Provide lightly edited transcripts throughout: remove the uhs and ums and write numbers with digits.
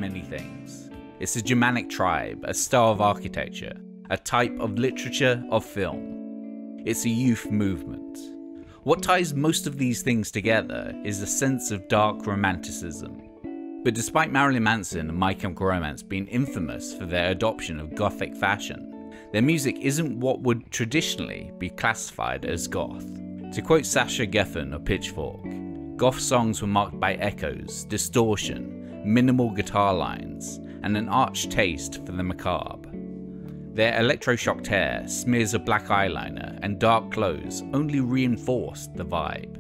many things. It's a Germanic tribe, a style of architecture, a type of literature, of film. It's a youth movement. What ties most of these things together is a sense of dark romanticism. But despite Marilyn Manson and My Chemical Romance being infamous for their adoption of gothic fashion, their music isn't what would traditionally be classified as goth. To quote Sasha Geffen of Pitchfork, goth songs were marked by echoes, distortion, minimal guitar lines, and an arch taste for the macabre. Their electroshocked hair, smears of black eyeliner, and dark clothes only reinforced the vibe.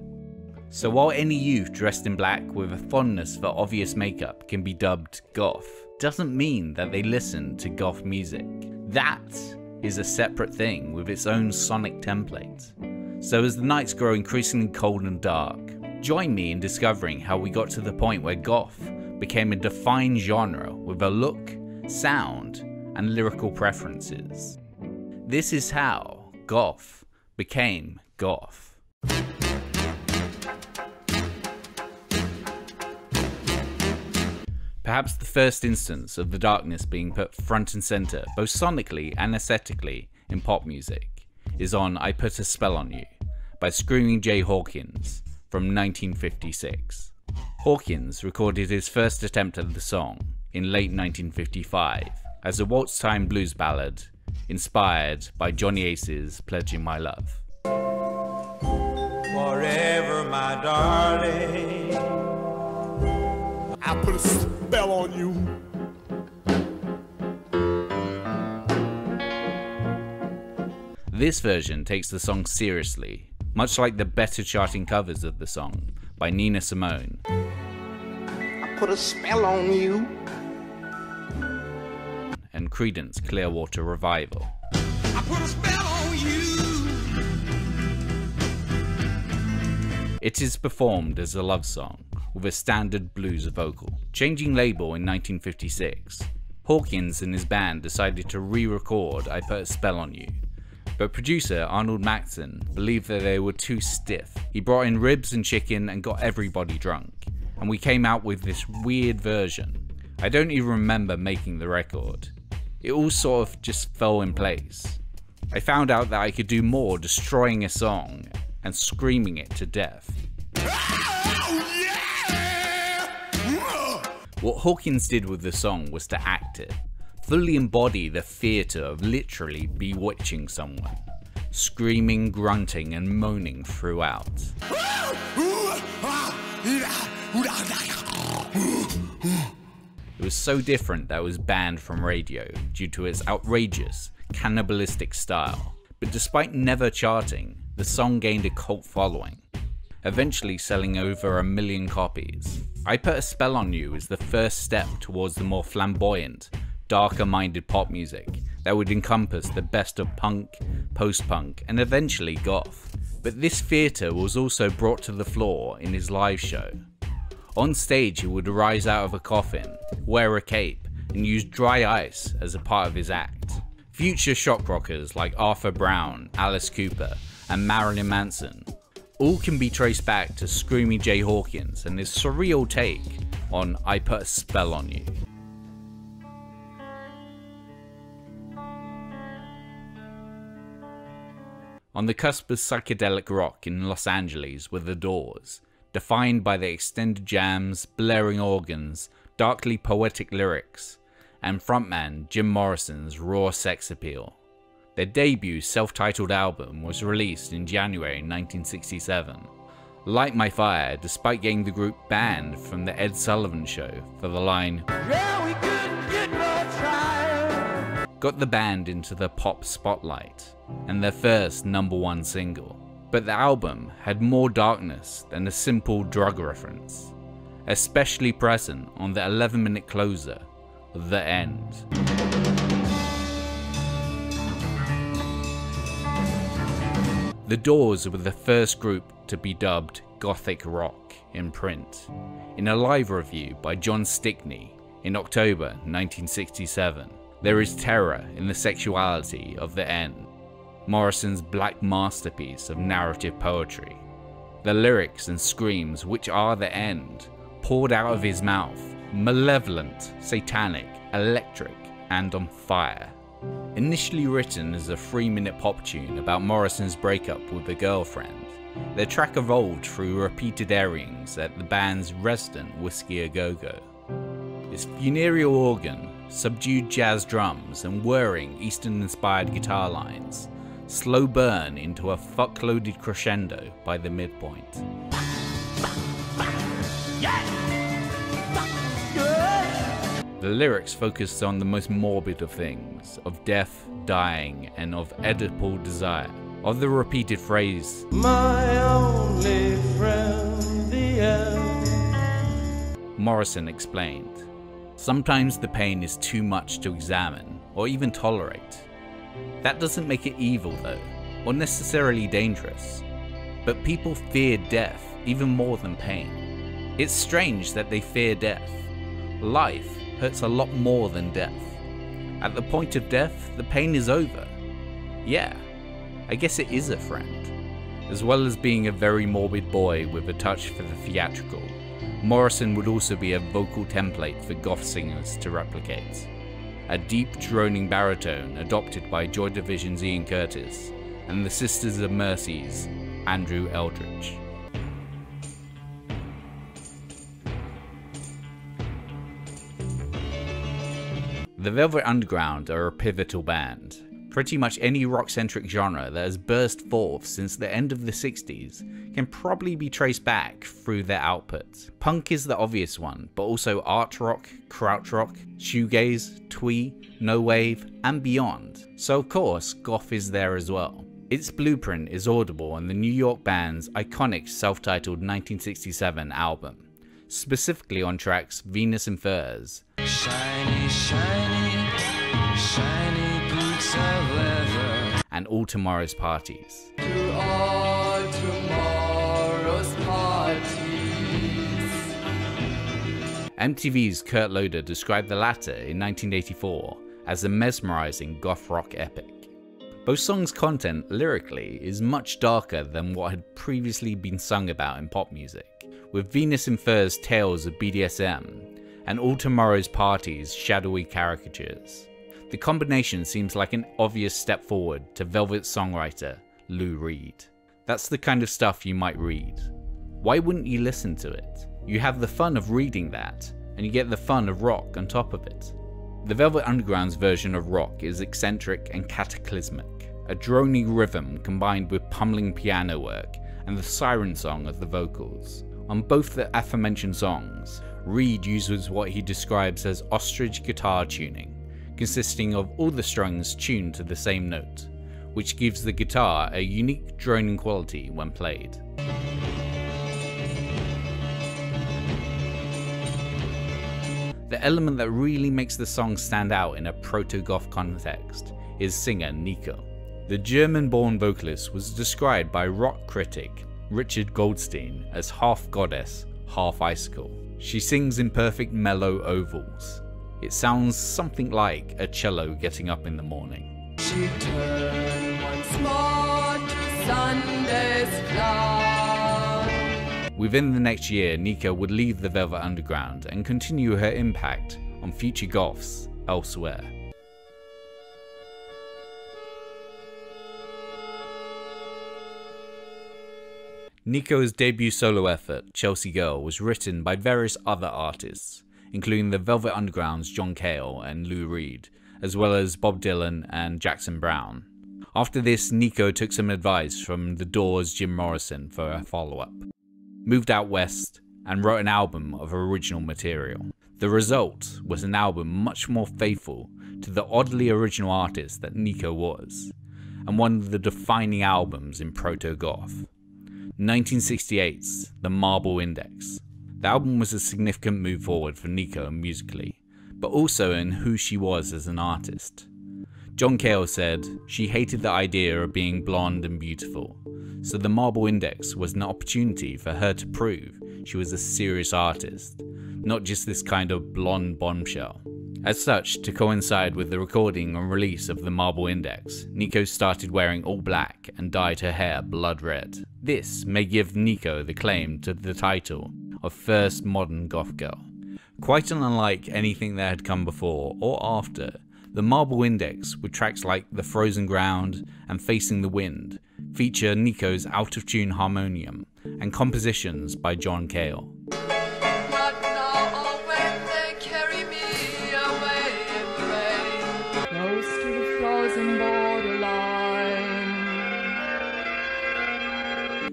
So while any youth dressed in black with a fondness for obvious makeup can be dubbed goth, doesn't mean that they listen to goth music. That is a separate thing with its own sonic template. So as the nights grow increasingly cold and dark, join me in discovering how we got to the point where goth became a defined genre with a look, sound, and lyrical preferences. This is how goth became goth. Perhaps the first instance of the darkness being put front and centre, both sonically and aesthetically, in pop music, is on I Put a Spell on You by Screaming Jay Hawkins from 1956. Hawkins recorded his first attempt at the song in late 1955 as a waltz-time blues ballad inspired by Johnny Ace's Pledging My Love. Forever, my darling, I put a spell on you. This version takes the song seriously, much like the better charting covers of the song by Nina Simone. I put a spell on you. And Creedence Clearwater Revival. I put a spell on you. It is performed as a love song with a standard blues vocal. Changing label in 1956, Hawkins and his band decided to re-record I Put a Spell on You, but producer Arnold Maxon believed that they were too stiff. He brought in ribs and chicken and got everybody drunk, and we came out with this weird version. I don't even remember making the record. It all sort of just fell in place. I found out that I could do more destroying a song and screaming it to death. What Hawkins did with the song was to act it, fully embody the theatre of literally bewitching someone, screaming, grunting and moaning throughout. It was so different that it was banned from radio due to its outrageous, cannibalistic style, but despite never charting, the song gained a cult following, eventually selling over 1 million copies. I Put a Spell on You is the first step towards the more flamboyant, darker-minded pop music that would encompass the best of punk, post-punk, and eventually goth. But this theatre was also brought to the floor in his live show. On stage he would rise out of a coffin, wear a cape, and use dry ice as a part of his act. Future shock rockers like Arthur Brown, Alice Cooper, and Marilyn Manson all can be traced back to Screaming Jay Hawkins and his surreal take on I Put a Spell on You. On the cusp of psychedelic rock in Los Angeles were the Doors, defined by their extended jams, blaring organs, darkly poetic lyrics, and frontman Jim Morrison's raw sex appeal. Their debut self-titled album was released in January 1967. Light My Fire, despite getting the group banned from the Ed Sullivan Show for the line, "Yeah, we couldn't get no trial," got the band into the pop spotlight, and their first #1 single. But the album had more darkness than a simple drug reference, especially present on the 11-minute closer, The End. The Doors were the first group to be dubbed Gothic Rock in print, in a live review by John Stickney in October 1967. There is terror in the sexuality of The End, Morrison's black masterpiece of narrative poetry. The lyrics and screams which are The End, poured out of his mouth, Malevolent, satanic, electric, and on fire. Initially written as a 3-minute pop tune about Morrison's breakup with a girlfriend, their track evolved through repeated airings at the band's resident Whiskey A Go-Go. Its funereal organ, subdued jazz drums, and whirring Eastern-inspired guitar lines slow burn into a fuck-loaded crescendo by the midpoint. The lyrics focused on the most morbid of things, of death, dying, and of Oedipal desire. Of the repeated phrase, "My only friend, the end," Morrison explained, "Sometimes the pain is too much to examine, or even tolerate. That doesn't make it evil though, or necessarily dangerous. But people fear death even more than pain. It's strange that they fear death. Life hurts a lot more than death. At the point of death, the pain is over. Yeah, I guess it is a friend." As well as being a very morbid boy with a touch for the theatrical, Morrison would also be a vocal template for goth singers to replicate. A deep droning baritone adopted by Joy Division's Ian Curtis and the Sisters of Mercy's Andrew Eldridge. The Velvet Underground are a pivotal band. Pretty much any rock-centric genre that has burst forth since the end of the 60s can probably be traced back through their output. Punk is the obvious one, but also art rock, krautrock, shoegaze, twee, no wave, and beyond. So of course, goth is there as well. Its blueprint is audible on the New York band's iconic self-titled 1967 album, specifically on tracks Venus and Furs, Shiny, shiny, shiny boots of leather, and All Tomorrow's Parties. To all tomorrow's parties. MTV's Kurt Loder described the latter in 1984 as a mesmerizing goth rock epic. Both songs' content lyrically is much darker than what had previously been sung about in pop music, with Venus and Furs' tales of BDSM and All Tomorrow's Parties' shadowy caricatures. The combination seems like an obvious step forward to Velvet songwriter Lou Reed. That's the kind of stuff you might read. Why wouldn't you listen to it? You have the fun of reading that, and you get the fun of rock on top of it. The Velvet Underground's version of rock is eccentric and cataclysmic, a droning rhythm combined with pummeling piano work and the siren song of the vocals. On both the aforementioned songs, Reed uses what he describes as ostrich guitar tuning, consisting of all the strings tuned to the same note, which gives the guitar a unique droning quality when played. The element that really makes the song stand out in a proto-goth context is singer Nico. The German-born vocalist was described by rock critic Richard Goldstein as half goddess, half icicle. She sings in perfect mellow ovals. It sounds something like a cello getting up in the morning. She turned once more to Sunday's cloud. Within the next year, Nico would leave the Velvet Underground and continue her impact on future goths elsewhere. Nico's debut solo effort, Chelsea Girl, was written by various other artists, including the Velvet Underground's John Cale and Lou Reed, as well as Bob Dylan and Jackson Browne. After this, Nico took some advice from The Doors' Jim Morrison for a follow-up, moved out west, and wrote an album of original material. The result was an album much more faithful to the oddly original artist that Nico was, and one of the defining albums in proto-goth. 1968's The Marble Index. The album was a significant move forward for Nico musically, but also in who she was as an artist. John Cale said she hated the idea of being blonde and beautiful, so The Marble Index was an opportunity for her to prove she was a serious artist, not just this kind of blonde bombshell. As such, to coincide with the recording and release of The Marble Index, Nico started wearing all black and dyed her hair blood red. This may give Nico the claim to the title of first modern goth girl. Quite unlike anything that had come before or after, the Marble Index, with tracks like The Frozen Ground and Facing the Wind, feature Nico's out-of-tune harmonium and compositions by John Cale.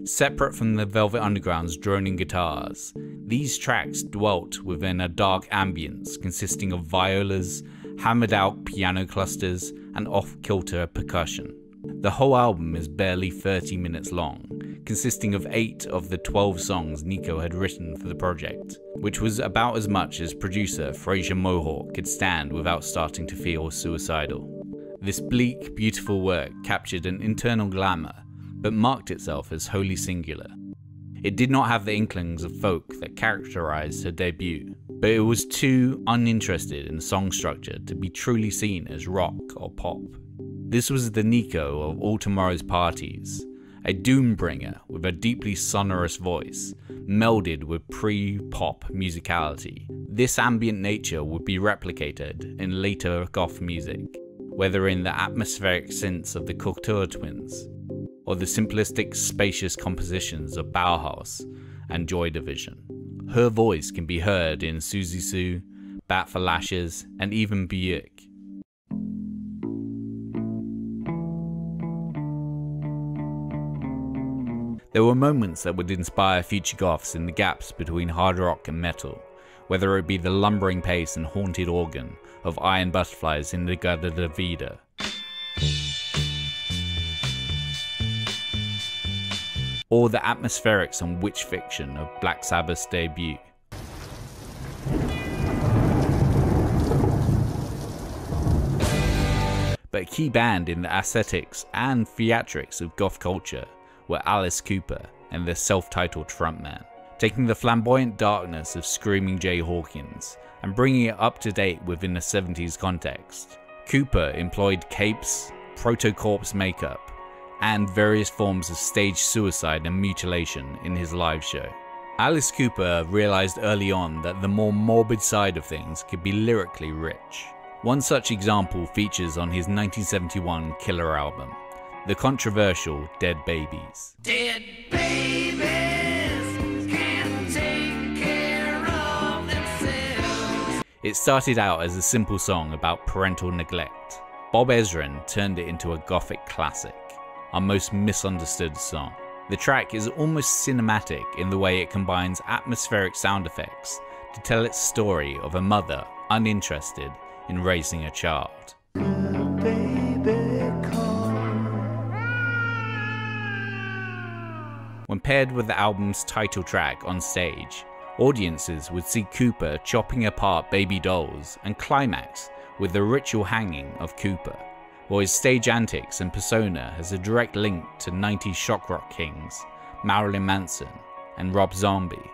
Separate from the Velvet Underground's droning guitars, these tracks dwelt within a dark ambience consisting of violas, hammered out piano clusters, and off-kilter percussion. The whole album is barely 30 minutes long, consisting of 8 of the 12 songs Nico had written for the project, which was about as much as producer Fraser Mohawk could stand without starting to feel suicidal. This bleak, beautiful work captured an internal glamour, but marked itself as wholly singular. It did not have the inklings of folk that characterized her debut, but it was too uninterested in song structure to be truly seen as rock or pop. This was the Nico of All Tomorrow's Parties, a doombringer with a deeply sonorous voice, melded with pre-pop musicality. This ambient nature would be replicated in later goth music, whether in the atmospheric synths of the Cocteau Twins, or the simplistic, spacious compositions of Bauhaus and Joy Division. Her voice can be heard in Suzy Sue, Bat for Lashes, and even Buick. There were moments that would inspire future goths in the gaps between hard rock and metal, whether it be the lumbering pace and haunted organ of Iron Butterflies in the Gada da Vida, or the atmospherics and witch fiction of Black Sabbath's debut. But a key band in the aesthetics and theatrics of goth culture were Alice Cooper and their self-titled frontman, taking the flamboyant darkness of Screaming Jay Hawkins and bringing it up to date within the 70s context. Cooper employed capes, proto-corpse makeup, and various forms of staged suicide and mutilation in his live show. Alice Cooper realized early on that the more morbid side of things could be lyrically rich. One such example features on his 1971 Killer album, the controversial Dead Babies. Dead babies can't take care of themselves. It started out as a simple song about parental neglect. Bob Ezrin turned it into a gothic classic, our most misunderstood song. The track is almost cinematic in the way it combines atmospheric sound effects to tell its story of a mother uninterested in raising a child. When paired with the album's title track on stage, audiences would see Cooper chopping apart baby dolls and climax with the ritual hanging of Cooper, while his stage antics and persona has a direct link to 90s shock rock kings Marilyn Manson and Rob Zombie.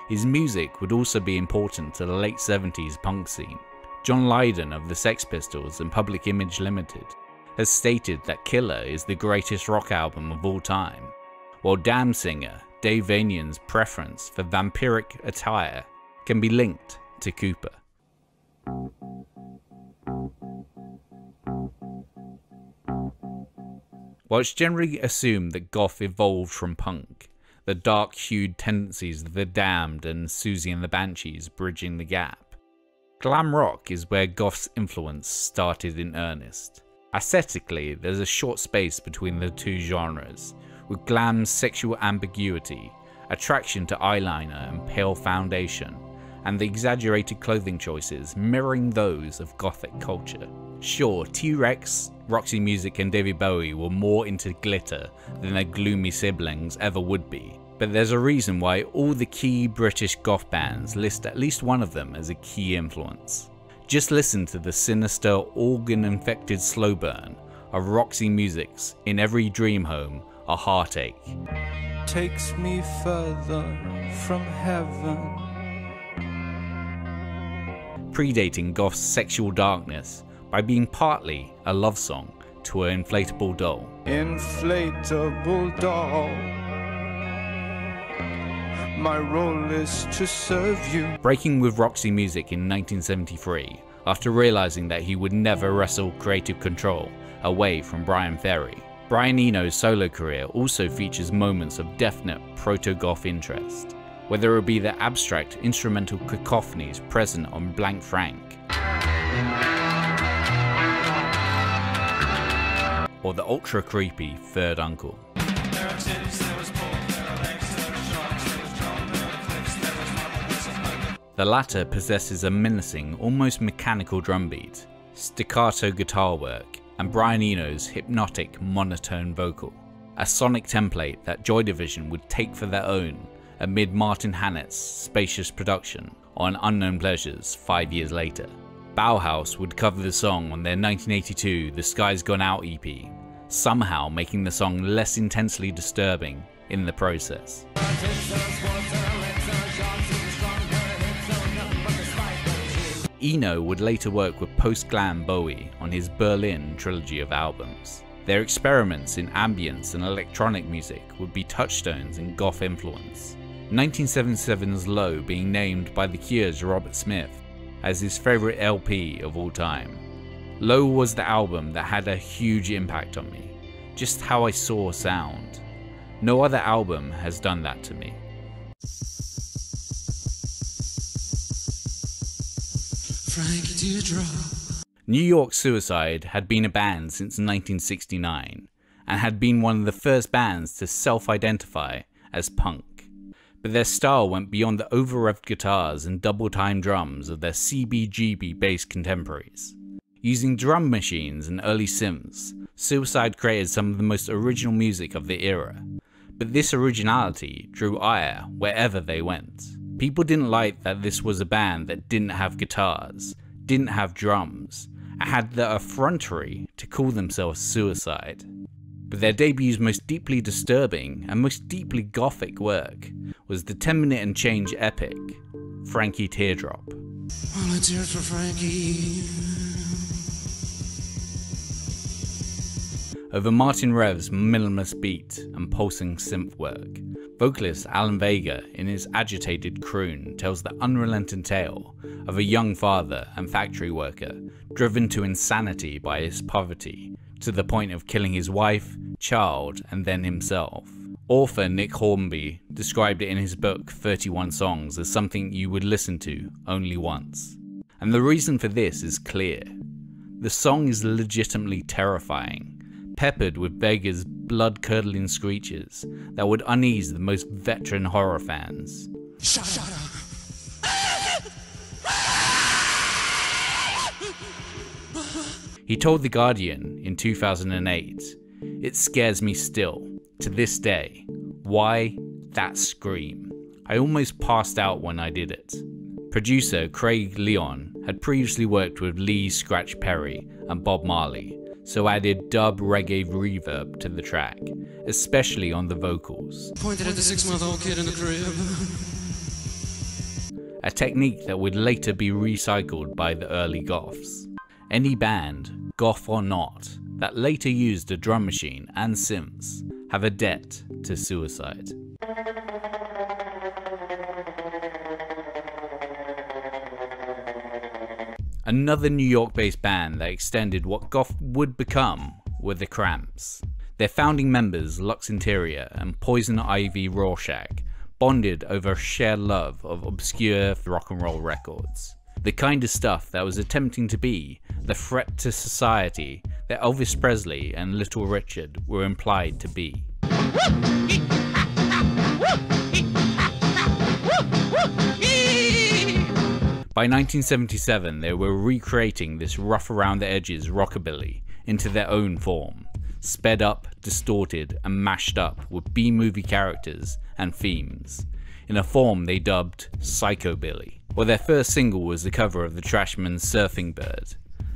His music would also be important to the late 70s punk scene. John Lydon of the Sex Pistols and Public Image Limited has stated that Killer is the greatest rock album of all time, while Damn singer Dave Vanian's preference for vampiric attire can be linked to Cooper. While it's generally assumed that goth evolved from punk, the dark-hued tendencies of The Damned and Susie and the Banshees bridging the gap, glam rock is where goth's influence started in earnest. Aesthetically, there's a short space between the two genres, with glam's sexual ambiguity, attraction to eyeliner and pale foundation, and the exaggerated clothing choices mirroring those of gothic culture. Sure, T-Rex, Roxy Music and David Bowie were more into glitter than their gloomy siblings ever would be, but there's a reason why all the key British goth bands list at least one of them as a key influence. Just listen to the sinister, organ-infected slow burn of Roxy Music's In Every Dream Home, A Heartache. Takes me further from heaven. Predating goth's sexual darkness by being partly a love song to an inflatable doll. Inflatable doll. My role is to serve you. Breaking with Roxy Music in 1973, after realizing that he would never wrestle creative control away from Brian Ferry. Brian Eno's solo career also features moments of definite proto-goth interest, whether it be the abstract instrumental cacophonies present on Blank Frank, or the ultra creepy Third Uncle. The latter possesses a menacing, almost mechanical drum beat, staccato guitar work, and Brian Eno's hypnotic monotone vocal, a sonic template that Joy Division would take for their own amid Martin Hannett's spacious production on Unknown Pleasures 5 years later. Bauhaus would cover the song on their 1982 The Sky's Gone Out EP, somehow making the song less intensely disturbing in the process. Eno would later work with post-glam Bowie on his Berlin trilogy of albums. Their experiments in ambience and electronic music would be touchstones in goth influence, 1977's Low being named by The Cure's Robert Smith as his favourite LP of all time. Low was the album that had a huge impact on me, just how I saw sound. No other album has done that to me. New York Suicide had been a band since 1969 and had been one of the first bands to self-identify as punk. But their style went beyond the over-revved guitars and double-time drums of their CBGB-based contemporaries. Using drum machines and early synths, Suicide created some of the most original music of the era. But this originality drew ire wherever they went. People didn't like that this was a band that didn't have guitars, didn't have drums, and had the effrontery to call themselves Suicide. But their debut's most deeply disturbing and most deeply gothic work was the 10-minute and change epic, Frankie Teardrop. All a tear for Frankie. Over Martin Rev's minimalist beat and pulsing synth work, vocalist Alan Vega in his agitated croon tells the unrelenting tale of a young father and factory worker driven to insanity by his poverty, to the point of killing his wife, child, and then himself. Author Nick Hornby described it in his book 31 Songs as something you would listen to only once. And the reason for this is clear. The song is legitimately terrifying, peppered with Vega's blood-curdling screeches that would unease the most veteran horror fans. Shut up. He told The Guardian in 2008, "It scares me still, to this day. Why? That scream. I almost passed out when I did it." Producer Craig Leon had previously worked with Lee Scratch Perry and Bob Marley, so added dub reggae reverb to the track, especially on the vocals. Pointed at the 6-month-old kid in the crib. A technique that would later be recycled by the early goths. Any band, goth or not, that later used a drum machine and synths have a debt to Suicide. Another New York-based band that extended what goth would become were the Cramps. Their founding members, Lux Interior and Poison Ivy Rorschach, bonded over a shared love of obscure rock and roll records. The kind of stuff that was attempting to be the threat to society that Elvis Presley and Little Richard were implied to be. By 1977, they were recreating this rough around the edges rockabilly into their own form, sped up, distorted, and mashed up with B-movie characters and themes, in a form they dubbed Psychobilly. Well, their first single was the cover of the Trashman's Surfing Bird.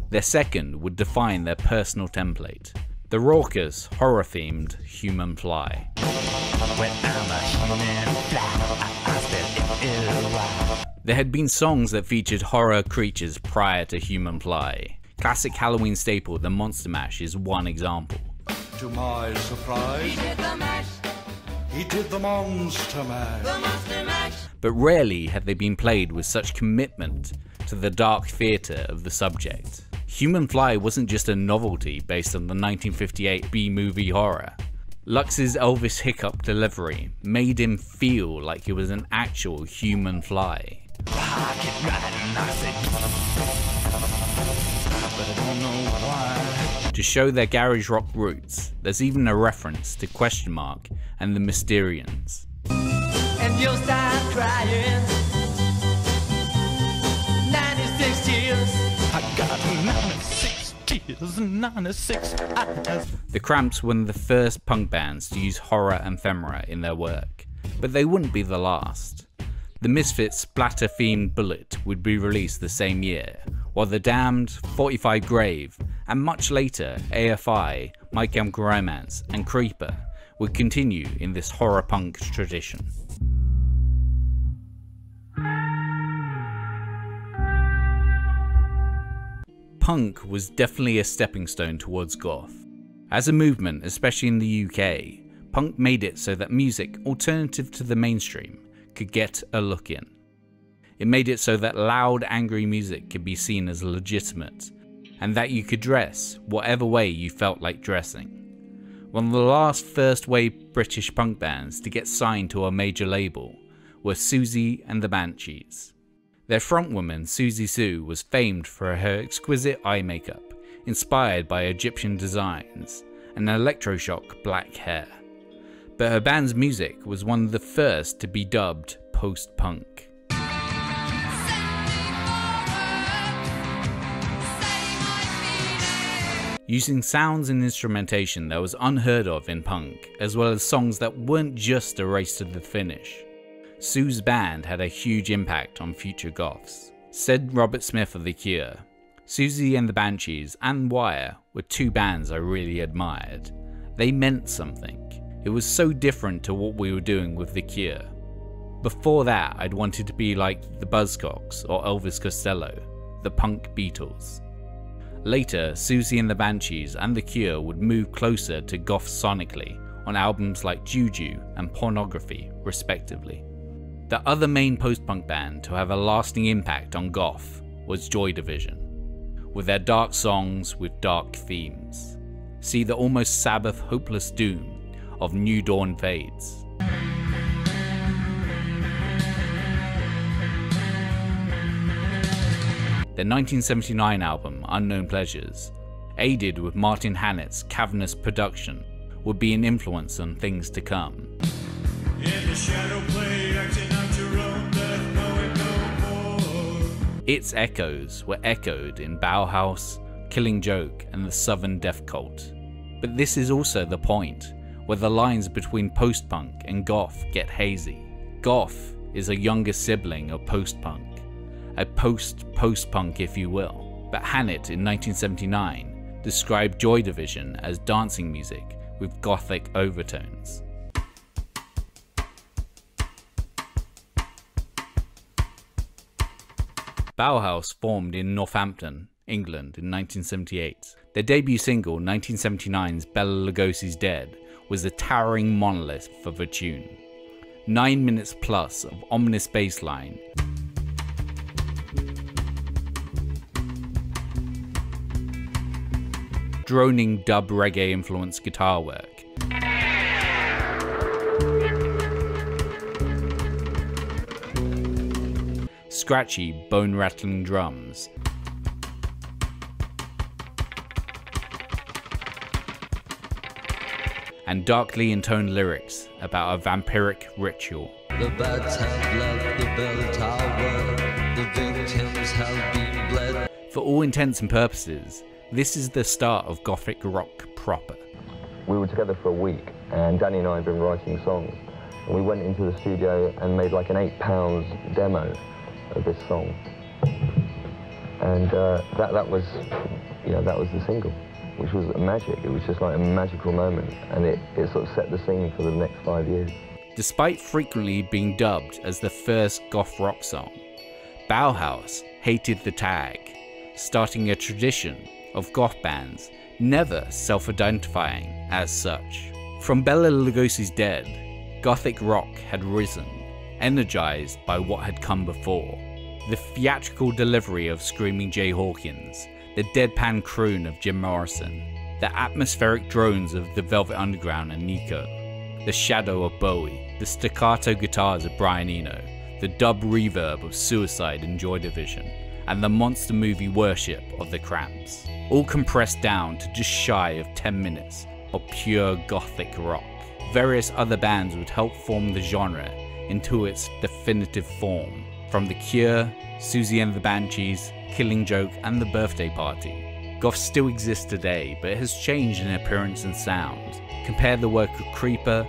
Their second would define their personal template, the raucous, horror-themed Human Fly. There had been songs that featured horror creatures prior to Human Fly. Classic Halloween staple The Monster Mash is one example. To my surprise, He did the Monster Mash. But rarely had they been played with such commitment to the dark theatre of the subject. Human Fly wasn't just a novelty based on the 1958 B-movie horror. Lux's Elvis Hiccup delivery made him feel like he was an actual human fly. To show their garage rock roots, there's even a reference to Question Mark and the Mysterians. And you'll start crying. 96 tears. I got 96 tears and 96 eyes. The Cramps were one of the first punk bands to use horror and ephemera in their work, but they wouldn't be the last. The Misfits' splatter-themed Bullet would be released the same year, while The Damned, 45 Grave, and much later AFI, My Chemical Romance, and Creeper would continue in this horror punk tradition. Punk was definitely a stepping stone towards goth. As a movement, especially in the UK, punk made it so that music alternative to the mainstream could get a look in. It made it so that loud, angry music could be seen as legitimate, and that you could dress whatever way you felt like dressing. One of the last first-wave British punk bands to get signed to a major label were Susie and the Banshees. Their frontwoman, Susie Sue, was famed for her exquisite eye makeup, inspired by Egyptian designs, and electroshock black hair. But her band's music was one of the first to be dubbed post-punk. Using sounds and instrumentation that was unheard of in punk, as well as songs that weren't just a race to the finish. Sue's band had a huge impact on future goths. Said Robert Smith of The Cure, "Susie and the Banshees and Wire were two bands I really admired. They meant something. It was so different to what we were doing with The Cure. Before that, I'd wanted to be like the Buzzcocks or Elvis Costello, the punk Beatles." Later, Susie and the Banshees and The Cure would move closer to goth sonically on albums like Juju and Pornography, respectively. The other main post-punk band to have a lasting impact on goth was Joy Division, with their dark songs with dark themes. See the almost Sabbath hopeless doom of New Dawn Fades. Their 1979 album, Unknown Pleasures, aided with Martin Hannett's cavernous production, would be an influence on things to come. In the shadow play, acting out your own death, knowing no more. Its echoes were echoed in Bauhaus, Killing Joke, and the Southern Death Cult. But this is also the point, where the lines between post-punk and goth get hazy. Goth is a younger sibling of post-punk, a post-post-punk if you will, but Hannett in 1979 described Joy Division as dancing music with gothic overtones. Bauhaus formed in Northampton, England in 1978. Their debut single, 1979's Bela Lugosi's Dead, was a towering monolith of a tune. 9 minutes plus of ominous bass line, droning dub reggae influenced guitar work, scratchy bone rattling drums, and darkly intoned lyrics about a vampiric ritual. The bats have left the bell tower, the victims have been bled. For all intents and purposes, this is the start of gothic rock proper. We were together for a week, and Danny and I had been writing songs. And we went into the studio and made like an 8-pound demo of this song. And that was the single, which was magic. It was just like a magical moment, and it sort of set the scene for the next 5 years. Despite frequently being dubbed as the first goth rock song, Bauhaus hated the tag, starting a tradition of goth bands never self-identifying as such. From Bela Lugosi's Dead, Gothic rock had risen, energized by what had come before. The theatrical delivery of Screaming Jay Hawkins, the deadpan croon of Jim Morrison, the atmospheric drones of the Velvet Underground and Nico, the shadow of Bowie, the staccato guitars of Brian Eno, the dub reverb of Suicide and Joy Division, and the monster movie worship of the Cramps, all compressed down to just shy of 10 minutes of pure gothic rock. Various other bands would help form the genre into its definitive form, from The Cure, Susie and the Banshees, Killing Joke and The Birthday Party. Goth still exists today, but it has changed in appearance and sound. Compare the work of Creeper,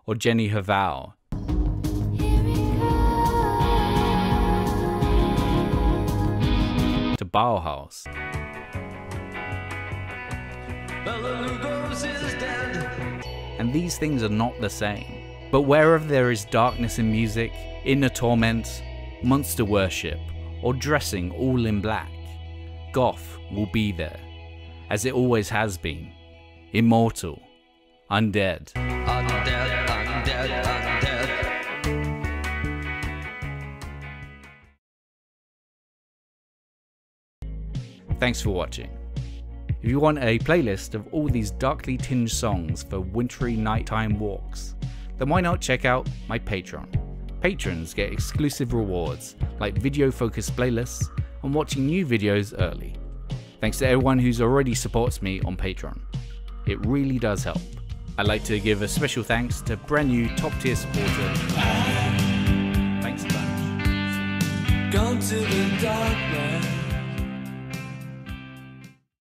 or Jenny Haval, to Bauhaus. And these things are not the same. But wherever there is darkness in music, inner torment, monster worship, or dressing all in black, Goth will be there, as it always has been. Immortal, undead. Undead, undead, undead. Thanks for watching. If you want a playlist of all these darkly tinged songs for wintry nighttime walks, then why not check out my Patreon. Patrons get exclusive rewards like video focused playlists and watching new videos early. Thanks to everyone who's already supports me on Patreon. It really does help. I'd like to give a special thanks to brand new top tier supporter. Thanks a bunch. Gone to the darkness.